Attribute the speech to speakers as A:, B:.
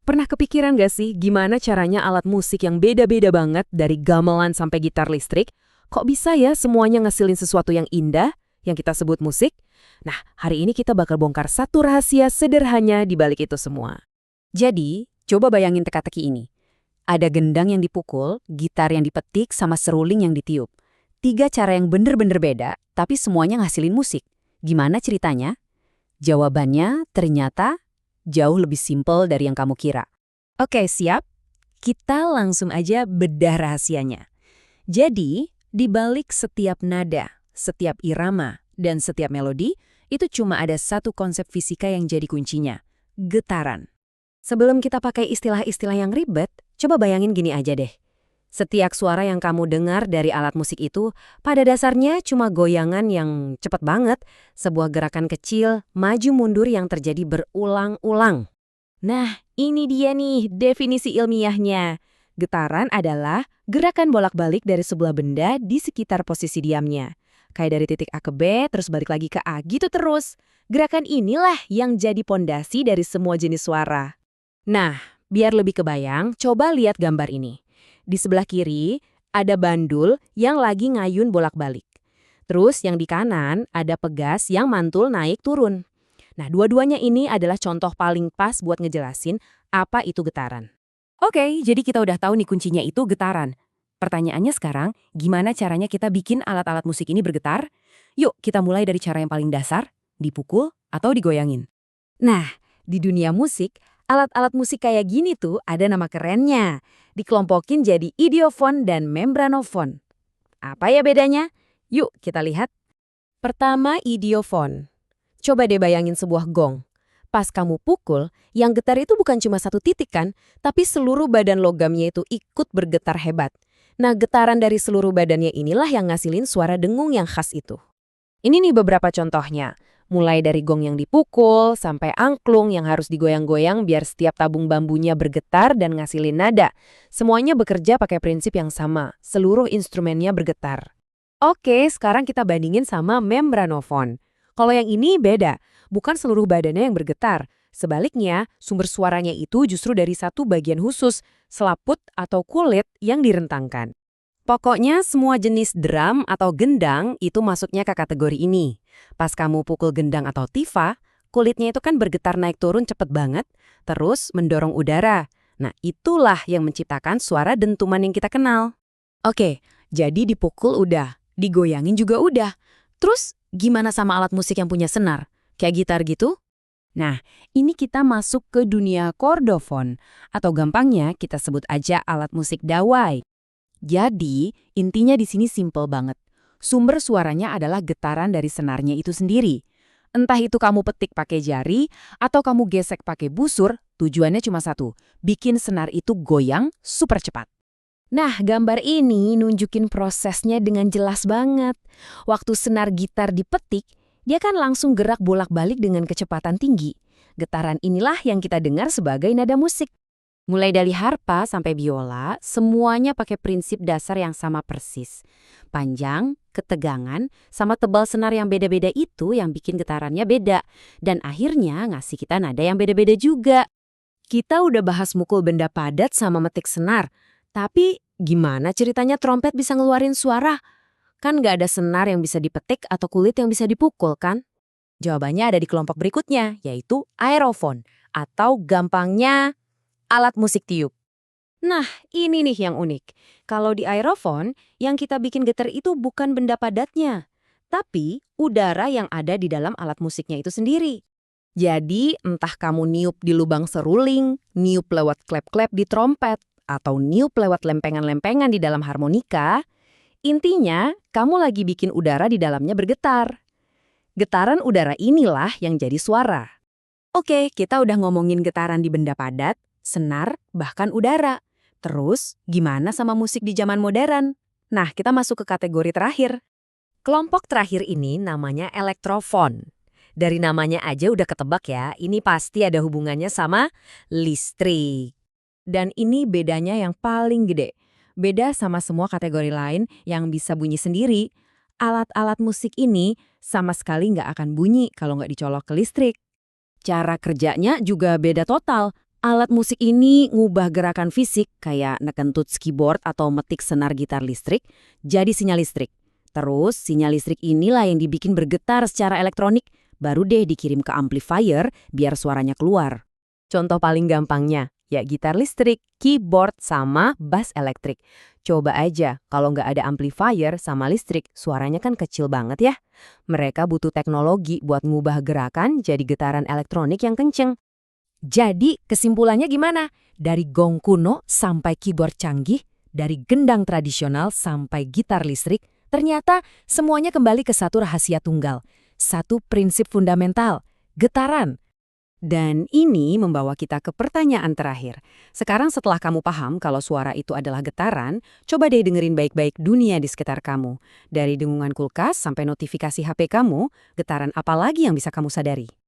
A: Pernah kepikiran gak sih gimana caranya alat musik yang beda-beda banget dari gamelan sampai gitar listrik, kok bisa ya semuanya ngasilin sesuatu yang indah, yang kita sebut musik? Nah, hari ini kita bakal bongkar satu rahasia sederhana di balik itu semua.
B: Jadi, coba bayangin teka-teki ini. Ada gendang yang dipukul, gitar yang dipetik, sama seruling yang ditiup. Tiga cara yang bener-bener beda, tapi semuanya ngasilin musik. Gimana ceritanya? Jawabannya ternyata jauh lebih simpel dari yang kamu kira.
C: Oke, siap? Kita langsung aja bedah rahasianya. Jadi, di balik setiap nada, setiap irama, dan setiap melodi, itu cuma ada satu konsep fisika yang jadi kuncinya, getaran. Sebelum kita pakai istilah-istilah yang ribet, coba bayangin gini aja deh. Setiap suara yang kamu dengar dari alat musik itu, pada dasarnya cuma goyangan yang cepat banget, sebuah gerakan kecil, maju mundur yang terjadi berulang-ulang. Nah, ini dia nih definisi ilmiahnya. Getaran adalah gerakan bolak-balik dari sebuah benda di sekitar posisi diamnya. Kayak dari titik A ke B, terus balik lagi ke A, gitu terus. Gerakan inilah yang jadi pondasi dari semua jenis suara. Nah, biar lebih kebayang, coba lihat gambar ini. Di sebelah kiri, ada bandul yang lagi ngayun bolak-balik. Terus yang di kanan, ada pegas yang mantul naik turun. Nah, dua-duanya ini adalah contoh paling pas buat ngejelasin apa itu getaran. Oke, jadi kita udah tahu nih kuncinya itu getaran. Pertanyaannya sekarang, gimana caranya kita bikin alat-alat musik ini bergetar? Yuk, kita mulai dari cara yang paling dasar, dipukul atau digoyangin. Nah, di dunia musik, alat-alat musik kayak gini tuh ada nama kerennya. Dikelompokin jadi idiofon dan membranofon. Apa ya bedanya? Yuk kita lihat. Pertama, idiofon. Coba deh bayangin sebuah gong. Pas kamu pukul, yang getar itu bukan cuma satu titik kan, tapi seluruh badan logamnya itu ikut bergetar hebat. Nah, getaran dari seluruh badannya inilah yang ngasilin suara dengung yang khas itu. Ini nih beberapa contohnya. Mulai dari gong yang dipukul, sampai angklung yang harus digoyang-goyang biar setiap tabung bambunya bergetar dan ngasilin nada. Semuanya bekerja pakai prinsip yang sama, seluruh instrumennya bergetar. Oke, sekarang kita bandingin sama membranofon. Kalau yang ini beda, bukan seluruh badannya yang bergetar. Sebaliknya, sumber suaranya itu justru dari satu bagian khusus, selaput atau kulit yang direntangkan. Pokoknya semua jenis drum atau gendang itu masuknya ke kategori ini. Pas kamu pukul gendang atau tifa, kulitnya itu kan bergetar naik turun cepet banget, terus mendorong udara. Nah, itulah yang menciptakan suara dentuman yang kita kenal. Oke, jadi dipukul udah, digoyangin juga udah. Terus gimana sama alat musik yang punya senar? Kayak gitar gitu? Nah, ini kita masuk ke dunia kordofon, atau gampangnya kita sebut aja alat musik dawai. Jadi, intinya di sini simple banget. Sumber suaranya adalah getaran dari senarnya itu sendiri. Entah itu kamu petik pakai jari atau kamu gesek pakai busur, tujuannya cuma satu, bikin senar itu goyang super cepat. Nah, gambar ini nunjukin prosesnya dengan jelas banget. Waktu senar gitar dipetik, dia kan langsung gerak bolak-balik dengan kecepatan tinggi. Getaran inilah yang kita dengar sebagai nada musik. Mulai dari harpa sampai biola, semuanya pakai prinsip dasar yang sama persis. Panjang, ketegangan, sama tebal senar yang beda-beda itu yang bikin getarannya beda. Dan akhirnya ngasih kita nada yang beda-beda juga. Kita udah bahas mukul benda padat sama metik senar. Tapi gimana ceritanya trompet bisa ngeluarin suara? Kan nggak ada senar yang bisa dipetik atau kulit yang bisa dipukul, kan? Jawabannya ada di kelompok berikutnya, yaitu aerofon. Atau gampangnya alat musik tiup. Nah, ini nih yang unik. Kalau di aerofon, yang kita bikin getar itu bukan benda padatnya, tapi udara yang ada di dalam alat musiknya itu sendiri. Jadi, entah kamu niup di lubang seruling, niup lewat klep-klep di trompet, atau niup lewat lempengan-lempengan di dalam harmonika, intinya kamu lagi bikin udara di dalamnya bergetar. Getaran udara inilah yang jadi suara. Oke, kita udah ngomongin getaran di benda padat, senar, bahkan udara. Terus, gimana sama musik di zaman modern? Nah, kita masuk ke kategori terakhir. Kelompok terakhir ini namanya elektrofon. Dari namanya aja udah ketebak ya, ini pasti ada hubungannya sama listrik. Dan ini bedanya yang paling gede. Beda sama semua kategori lain yang bisa bunyi sendiri. Alat-alat musik ini sama sekali nggak akan bunyi kalau nggak dicolok ke listrik. Cara kerjanya juga beda total.
A: Alat musik ini ngubah gerakan fisik kayak nekentut keyboard atau metik senar gitar listrik jadi sinyal listrik. Terus sinyal listrik inilah yang dibikin bergetar secara elektronik, baru deh dikirim ke amplifier biar suaranya keluar. Contoh paling gampangnya, ya gitar listrik, keyboard, sama bass elektrik. Coba aja, kalau nggak ada amplifier sama listrik, suaranya kan kecil banget ya. Mereka butuh teknologi buat ngubah gerakan jadi getaran elektronik yang kenceng. Jadi, kesimpulannya gimana? Dari gong kuno sampai keyboard canggih, dari gendang tradisional sampai gitar listrik, ternyata semuanya kembali ke satu rahasia tunggal. Satu prinsip fundamental, getaran. Dan ini membawa kita ke pertanyaan terakhir. Sekarang setelah kamu paham kalau suara itu adalah getaran, coba deh dengerin baik-baik dunia di sekitar kamu. Dari dengungan kulkas sampai notifikasi HP kamu, getaran apa lagi yang bisa kamu sadari?